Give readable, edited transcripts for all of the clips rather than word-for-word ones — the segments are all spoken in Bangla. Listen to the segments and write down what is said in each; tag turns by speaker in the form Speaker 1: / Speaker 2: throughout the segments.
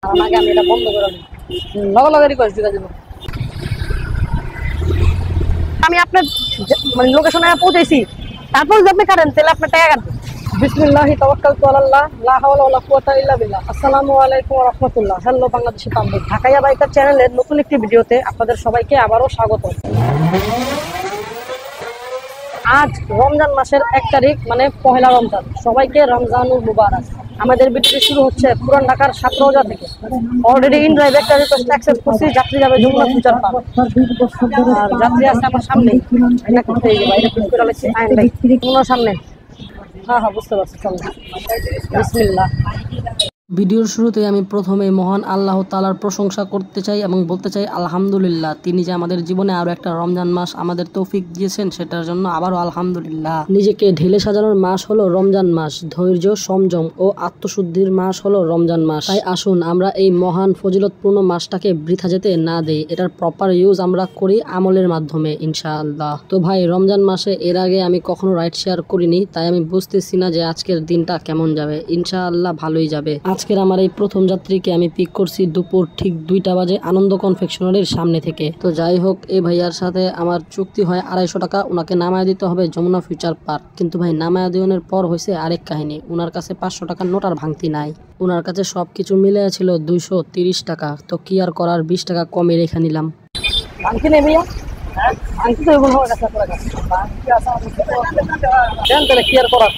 Speaker 1: আমার আগে আমি এটা বন্ধ করে দিই। লগে লগে রিকোয়েস্ট দিতে দিব। আমি আপনার মানে লোকেশনে পৌঁছেছি, তারপর যদি আপনি কাটেন তাহলে আপনার টাকা কাটবে। বিসমিল্লাহি তাওয়াক্কালতু আলাল্লাহ, লা হাওলা ওয়ালা কুওয়াতা ইল্লা বিল্লাহ। আসসালামু আলাইকুম ওয়া রাহমাতুল্লাহ। হ্যালো বাংলাদেশি পাবলিক, ঢাকাইয়া বাইকার চ্যানেলের নতুন একটি ভিডিওতে আপনাদের সবাইকে আবারও স্বাগত। আজ রমজান মাসের 1 তারিখ, মানে পহেলা রমজান। সবাইকে রমজানুল মুবারক। আমাদের ভিডিওটি শুরু হচ্ছে পুরান ঢাকার 17 থেকে। অলরেডি ইন ড্রাইভ একটা রিকোয়েস্ট অ্যাকসেপ্ট করছি, যাত্রী যাবে যমুনা ফিউচার পার্ক। আর যাত্রী আছে আমার সামনে, এটা করতে এই যে বাইরে ক্লিক করে লাগছে আইন ভাই যমুনার সামনে। হ্যাঁ হ্যাঁ বুঝতে পারছি, চলো বিসমিল্লাহ।
Speaker 2: ভিডিওর শুরুতে আমি প্রথমে মহান আল্লাহ তাআলার প্রশংসা করতে চাই এবং বলতে চাই আলহামদুলিল্লাহ। তিনি যে আমাদের জীবনে আরো একটা রমজান মাস আমাদের তৌফিক দিয়েছেন, সেটার জন্য আবারও আলহামদুলিল্লাহ। নিজেকে ঢেলে সাজানোর মাস হলো রমজান মাস, ধৈর্য, সংযম ও আত্মশুদ্ধির মাস হলো রমজান মাস। তাই আসুন আমরা এই মহান ফজিলতপূর্ণ মাসটাকে বৃথা যেতে না দেই, এটার প্রপার ইউজ আমরা করি আমলের মাধ্যমে ইনশাআল্লাহ। তো ভাই, রমজান মাসে এর আগে আমি কখনো রাইড শেয়ার করিনি, তাই আমি বুঝতেছি না যে আজকের দিনটা কেমন যাবে। ইনশাআল্লাহ ভালোই যাবে। আজকের আমার এই প্রথম যাত্রীকে আমি পিক করছি দুপুর ঠিক 2টা বাজে আনন্দ কনফেকশনারির সামনে থেকে। তো যাই হোক, এই ভাইয়ার সাথে আমার চুক্তি হয় 250 টাকা, ওনাকে নামায় দিতে হবে যমুনা ফিউচার পার্ক। কিন্তু ভাই, নামায় দেওয়ার পর হয়েছে আরেক কাহিনী। ওনার কাছে 500 টাকার নোট আর ভাঙতি নাই। ওনার কাছে সবকিছু মিলে ছিল 230 টাকা। তো কি আর করার, 20 টাকা কমে রেখে নিলাম।
Speaker 1: ভাঙতি নেই ভাইয়া, ভাঙতি তো এগুলো হবে কাছে করে কাছে দেন তাহলে কি আর করার।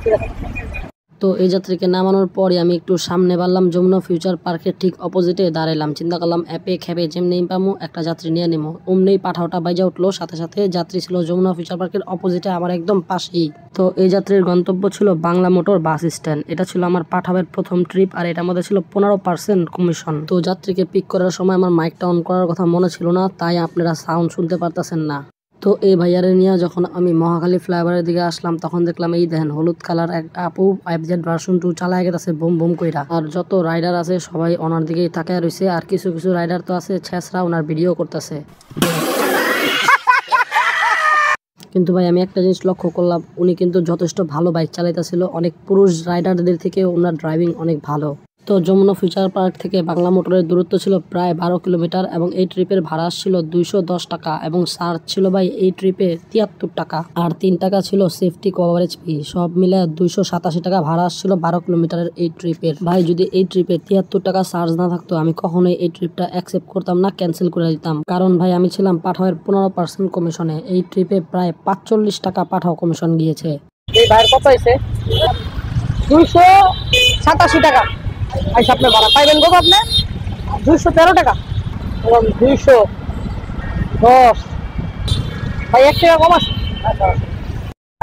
Speaker 1: ঠিক আছে।
Speaker 2: তো এই যাত্রীকে নামানোর পরে আমি একটু সামনে বাড়লাম, যমুনা ফিউচার পার্কের ঠিক অপোজিটে দাঁড়ালাম। চিন্তা করলাম অ্যাপে খেপে যেমনি পামু একটা যাত্রী নিয়ে নেবো, অমনি পাঠাওটা বাইজা উঠলো। সাথে সাথে যাত্রী ছিল যমুনা ফিউচার পার্কের অপোজিটে আমার একদম পাশেই। তো এই যাত্রীর গন্তব্য ছিল বাংলা মোটর বাস স্ট্যান্ড। এটা ছিল আমার পাঠাবের প্রথম ট্রিপ, আর এটার মধ্যে ছিল 15% কমিশন। তো যাত্রীকে পিক করার সময় আমার মাইকটা অন করার কথা মনে ছিল না, তাই আপনারা সাউন্ড শুনতে পারতেছেন না। তো এই ভাইয়ারে নিয়ে যখন আমি মহাখালী ফ্লাইওভারের দিকে আসলাম, তখন দেখলাম এই দেখেন হলুদ কালার এক আপু FZ ভার্সন 2 চালায় গেছে বুম বুম কইরা। আর যত রাইডার আছে সবাই ওনার দিকেই তাকায় রয়েছে, আর কিছু কিছু রাইডার তো আছে ছেঁচড়া ওনার ভিডিও করতেছে। কিন্তু ভাই, আমি একটা জিনিস লক্ষ্য করলাম, উনি কিন্তু যথেষ্ট ভালো বাইক চালাইতেছিল। অনেক পুরুষ রাইডারদের থেকে ওনার ড্রাইভিং অনেক ভালো। তো যমুনা ফিউচার পার্ক থেকে বাংলা মোটরের দূরত্ব ছিল প্রায় 12 কিলোমিটার এবং এই ট্রিপের ভাড়া ছিল 210 টাকা এবং চার্জ ছিল ভাই এই ট্রিপে 73 টাকা, আর 3 টাকা ছিল সেফটি কভারেজ ফি। সব মিলে 287 টাকা ভাড়া আসছিল 12 কিলোমিটারের এই ট্রিপের। ভাই, যদি এই ট্রিপে 73 টাকা চার্জ না থাকতো, আমি কখনোই এই ট্রিপটা অ্যাকসেপ্ট করতাম না, ক্যান্সেল করে দিতাম। কারণ ভাই, আমি ছিলাম পাঠাওয়ের 15% কমিশনে। এই ট্রিপে প্রায় 45 টাকা পাঠাও কমিশন গিয়েছে।
Speaker 1: এই ভাইয়ের কত হয়েছে? 287 টাকা। আইসা আপনার ভাড়া পাইবেন কত? আপনি 213 টাকা এবং 210। ভাই 1 টাকা কম আছে।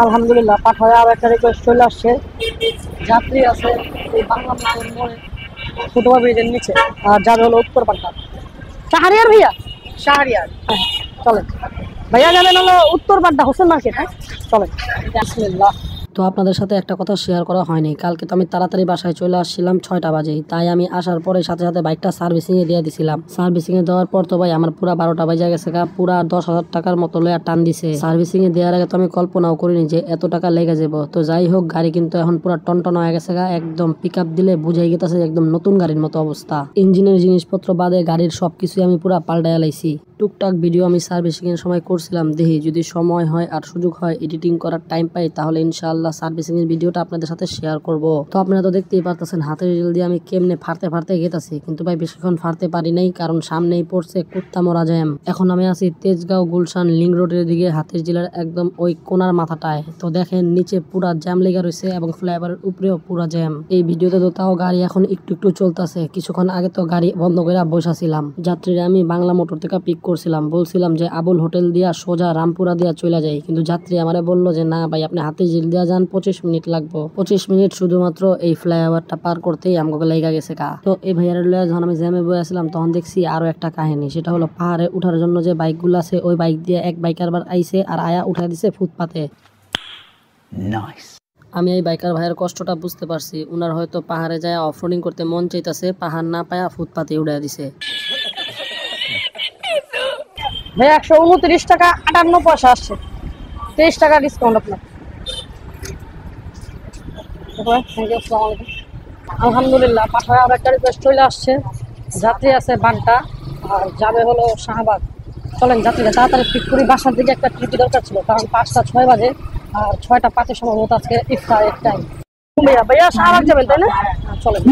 Speaker 1: আলহামদুলিল্লাহ, পাঠায় আর একটা রিকোয়েস্ট চলে আসছে। যাত্রী আছে এই বাংলা মোড়ে ফুটওভার ব্রিজের নিচে, আর যাবে হলো উত্তর পাল্টা শাহরিয়ার। ভাইয়া শাহরিয়ার, হ্যাঁ চলেন ভাইয়া, যাবেন হলো উত্তর পাল্টা হোসেন মার্কেট। হ্যাঁ চলেন। বিসমিল্লাহ।
Speaker 2: তো আপনাদের সাথে একটা কথা শেয়ার করা হয়নি, কালকে তো আমি তাড়াতাড়ি বাসায় চলে আসছিলাম 6টা বাজেই। তাই আমি আসার পরে সাথে সাথে বাইকটা সার্ভিসিং এ দিয়ে দিছিলাম। সার্ভিসিং এ দেওয়ার পর তো ভাই আমার পুরা 12টা বাজে গেছে, পুরা 10,000 টাকার মতো লয়া টান দিছে। সার্ভিসিং এ দেওয়ার আগে তো আমি কল্পনাও করিনি যে এত টাকা লেগে যাব। তো যাই হোক, গাড়ি কিন্তু এখন পুরা টনটন হয়ে গেছে, একদম পিক আপ দিলে বুঝাই গেছে একদম নতুন গাড়ির মতো অবস্থা। ইঞ্জিনের জিনিসপত্র বাদে গাড়ির সবকিছুই আমি পুরা পাল্টায় লাইছি। টুকটাক ভিডিও আমি সার্ভিসিং এর সময় করছিলাম, দেখি যদি সময় হয় আর সুযোগ হয় এডিটিং করার টাইম পাই, তাহলে ইনশাআল্লাহ সার্ভিসিং এর ভিডিওটা আপনাদের সাথে শেয়ার করব। তো আপনারা তো দেখতেই পারতেছেন হাতের রিল দিয়ে আমি কেমনে ফাড়তে ফাড়তে গেতাছি, কিন্তু ভাই বেশিক্ষণ ফাড়তে পারি নাই, কারণ সামনেই পড়ছে কুত্তা মরা জ্যাম। এখন আমি আছি তেজগাঁও গুলশান লিঙ্ক রোডের দিকে, হাতের জেলার একদম ওই কোনার মাথাটায়। তো দেখেন নিচে পুরা জ্যাম লেগে রয়েছে এবং ফ্লাইওভারের উপরেও পুরা জ্যাম। এই ভিডিওতে তো তাও গাড়ি এখন একটু একটু চলতেছে, কিছুক্ষণ আগে তো গাড়ি বন্ধ করে বসাছিলাম। যাত্রীরা আমি বাংলা মোটর থেকে পিক করছিলাম, বলছিলাম যে আবুল হোটেল দিয়া সোজা রামপুরা দিয়া চলে যাই, কিন্তু যাত্রী আমারে বললো যে না ভাই, আপনি হাতে জিল দিয়া যান, 25 মিনিট লাগবো। 25 মিনিট শুধুমাত্র এই ফ্লাইওভারটা পার করতেই আমাকে লেগে গেছে কা। তো এই ভাইয়ার লয়ে যখন আমি জ্যামে বয়ে আসলাম, তখন দেখছি আরো একটা কাহিনী। সেটা হলো পাহাড়ে উঠার জন্য যে বাইকগুলো আছে, ওই বাইক দিয়ে এক বাইকার বার আইছে আর আয়া উঠা দিছে ফুটপাতে। নাইস। আমি এই বাইকার ভাইয়ের কষ্টটা বুঝতে পারছি। উনার হয়তো পাহাড়ে যায় অফরোডিং করতে মন চাইতেছে, পাহাড় না পায়া ফুটপাতে উড়াই দিছে।
Speaker 1: ভাই 129 টাকা 58 পয়সা আসছে, 23 টাকা ডিসকাউন্ট আপনার। থ্যাংক ইউ, আসসালামু আলাইকুম। আলহামদুলিল্লাহ পাঠায় আর একটা রিকোয়েস্ট চলে আসছে। যাত্রী আছে বাড্ডা আর যাবে হলো শাহবাগ। চলেন যাত্রীরা তাড়াতাড়ি পিক করি, বাসার দিকে একটা ট্রিপি দরকার ছিল, কারণ 5টা 6 বাজে আর 6টা 5 সম্ভবত আজকে ইফতারের টাইম। ভাইয়া ভাইয়া শাহবাগ যাবেন তাই না? চলেন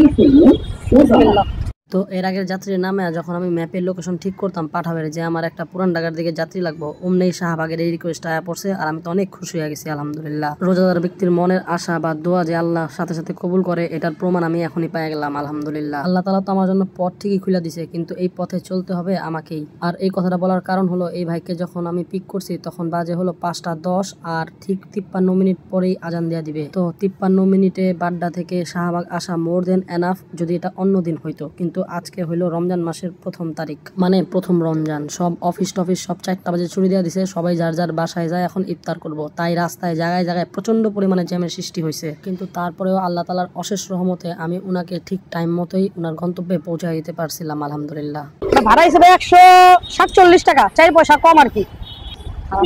Speaker 1: বিসমিল্লাহ।
Speaker 2: তো এর আগের যাত্রীর নামে যখন আমি ম্যাপের লোকেশন ঠিক করতাম পাঠাবের যে আমার একটা পুরান ঢাকার দিকে যাত্রী লাগবো, অমনি শাহবাগের এই রিকোয়েস্ট আয়া পড়ছে আর আমি তো অনেক খুশি হয়ে গেছি আলহামদুলিল্লাহ। রোজাদার ব্যক্তির মনের আশা বা দোয়া যে আল্লাহ সাথে সাথে কবুল করে, এটার প্রমাণ আমি এখনই পেয়ে গেলাম আলহামদুলিল্লাহ। আল্লাহ তাআলা তো আমার জন্য পথ ঠিকই খুলে দিছে, কিন্তু এই পথে চলতে হবে আমাকেই। আর এই কথাটা বলার কারণ হলো এই ভাইকে যখন আমি পিক করছি তখন বাজে হলো 5টা 10 আর ঠিক 53 মিনিট পরেই আজান দেয়া দিবে। তো 53 মিনিটে বাড্ডা থেকে শাহবাগ আসা মোর দেন এনাফ যদি এটা অন্য দিন হইতো, কিন্তু আজকে হইলো রমজান মাসের 1ম তারিখ, মানে প্রথম রমজান। সব অফিস টফিস সব 4টা বাজে ছুটি দেওয়া দিছে, সবাই যার যার বাসায় যায় এখন ইফতার করব। তাই রাস্তায় জায়গায় জায়গায় প্রচন্ড পরিমাণে জ্যামের সৃষ্টি হয়েছে, কিন্তু তারপরেও আল্লাহ তাআলার অশেষ রহমতে আমি উনাকে ঠিক টাইম মতোই উনার গন্তব্যে পৌঁছায় দিতে পারছিলাম আলহামদুলিল্লাহ।
Speaker 1: ভাড়া হিসেবে 147 টাকা, 4 পয়সা কম আর কি।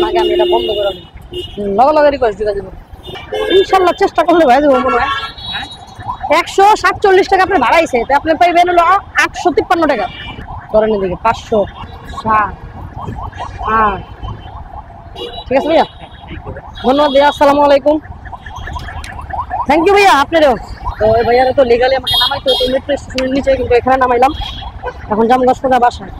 Speaker 1: আগে আমি এটা বন্ধ করে দিই, লগে লগে রিকোয়েস্ট দিয়ে দেবো ইনশাল্লাহ, চেষ্টা করলে ভাই দেবো মনে হয়। 147 টাকা আপনি ভাড়াইছে, আপনি পাইবেন হলো 853 টাকা। ধরেন এদিকে 500 ঠিক আছে ভাইয়া, ধন্যবাদ ভাইয়া, আসসালামু আলাইকুম। থ্যাংক ইউ ভাইয়া আপনারও। তো এই ভাইয়ারা তো লিগালি আমাকে নামাইতে হতো মেট্রো স্টেশনের নিচে, কিন্তু এখানে নামাইলাম। এখন যাবো সোজা বাসায়,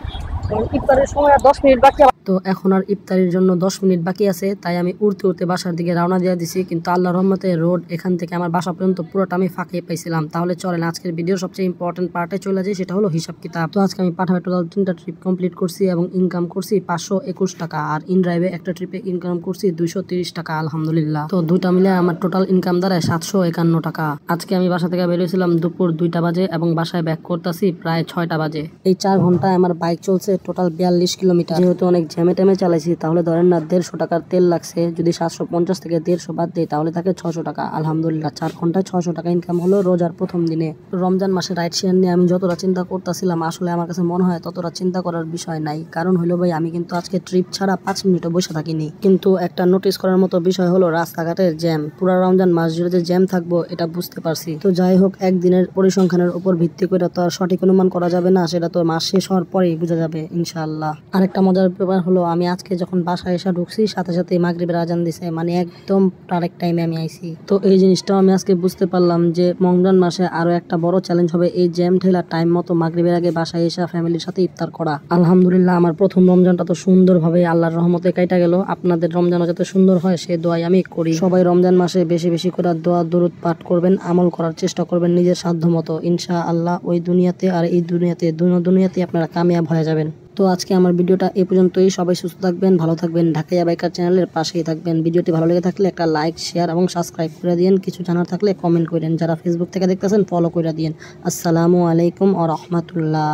Speaker 1: ইফতারের সময় আর 10 মিনিট বাকি।
Speaker 2: তো এখন আর ইফতারির জন্য 10 মিনিট বাকি আছে, তাই আমি উড়তে উড়তে বাসার দিকে রওনা দিয়ে দিছি। কিন্তু আল্লাহর রহমতে রোড এখান থেকে আমার বাসা পর্যন্ত পুরোটা আমি ফাঁকে পাইছিলাম। তাহলে চলেন আজকের ভিডিওর সবচেয়ে ইম্পর্টেন্ট পার্টে চলে যাই, সেটা হলো হিসাব কিতাব। তো আজকে আমি পাঠায় টোটাল 3টা ট্রিপ কমপ্লিট করছি এবং ইনকাম করছি 521 টাকা, আর ইন ড্রাইভে একটা ট্রিপে ইনকাম করছি 230 টাকা আলহামদুলিল্লাহ। তো দুইটা মিলে আমার টোটাল ইনকাম দাঁড়ায় 751 টাকা। আজকে আমি বাসা থেকে বেরিয়েছিলাম দুপুর 2টা বাজে এবং বাসায় ব্যাক করতেছি প্রায় 6টা বাজে। এই 4 ঘন্টায় আমার বাইক চলছে টোটাল 42 কিলোমিটার। যেহেতু অনেক জ্যামে ট্যামে চালাইছি, তাহলে ধরেন না 150 টাকার তেল লাগছে। যদি 750 থেকে 150 বাদ দেয় তাহলে থাকে 600 টাকা আলহামদুলিল্লাহ। 4 ঘন্টায় 600 টাকা ইনকাম হলো রোজার প্রথম দিনে। রমজান মাসে রাইড শেয়ার নিয়ে আমি যতটা চিন্তা করতেছিলাম, আসলে আমার কাছে মনে হয় ততটা চিন্তা করার বিষয় নাই। কারণ হলো ভাই, আমি কিন্তু আজকে ট্রিপ ছাড়া 5 মিনিটও বসে থাকিনি। কিন্তু একটা নোটিস করার মতো বিষয় হলো রাস্তাঘাটের জ্যাম। পুরো রমজান মাস জুড়ে যে জ্যাম থাকবো এটা বুঝতে পারছি। তো যাই হোক, একদিনের পরিসংখ্যানের উপর ভিত্তি করে তো আর সঠিক অনুমান করা যাবে না, সেটা তো মাস শেষ হওয়ার পরেই বোঝা যাবে ইনশাআল্লাহ। আরেকটা মজার ব্যাপার হলো, আমি আজকে যখন বাসায় এসে ঢুকছি সাথে সাথে মাগরিবের আজান দিছে, মানে একদম কারেক্ট টাইমে আমি আইছি। তো এই জিনিসটাও আমি আজকে বুঝতে পারলাম যে রমজান মাসে আরো একটা বড় চ্যালেঞ্জ হবে এই জ্যাম ঠেলা টাইম মতো মাগরিবের আগে বাসায় এসে ফ্যামিলির সাথে ইফতার করা। আলহামদুলিল্লাহ আমার প্রথম রমজানটা তো সুন্দরভাবে আল্লাহর রহমতে কাটা গেল। আপনাদের রমজানও যাতে সুন্দর হয় সে দোয়াই আমি করি। সবাই রমজান মাসে বেশি বেশি করে দোয়া দরুদ পাঠ করবেন, আমল করার চেষ্টা করবেন নিজের সাধ্য মতো। ইনশাআল্লাহ ওই দুনিয়াতে আর এই দুনিয়াতে দুনিয়াতে আপনারা কামিয়াব হয়ে যাবেন। তো আজকে আমার ভিডিওটা এই পর্যন্তই। সবাই সুস্থ থাকবেন, ভালো থাকবেন, ঢাকাইয়া বাইকার চ্যানেলের পাশেই থাকবেন। ভিডিওটি ভালো লেগে থাকলে একটা লাইক, শেয়ার এবং সাবস্ক্রাইব করে দিন। কিছু জানার থাকলে কমেন্ট করেন। যারা ফেসবুক থেকে দেখতেছেন ফলো করে দিন। আসসালামু আলাইকুম ওয়া রাহমাতুল্লাহ।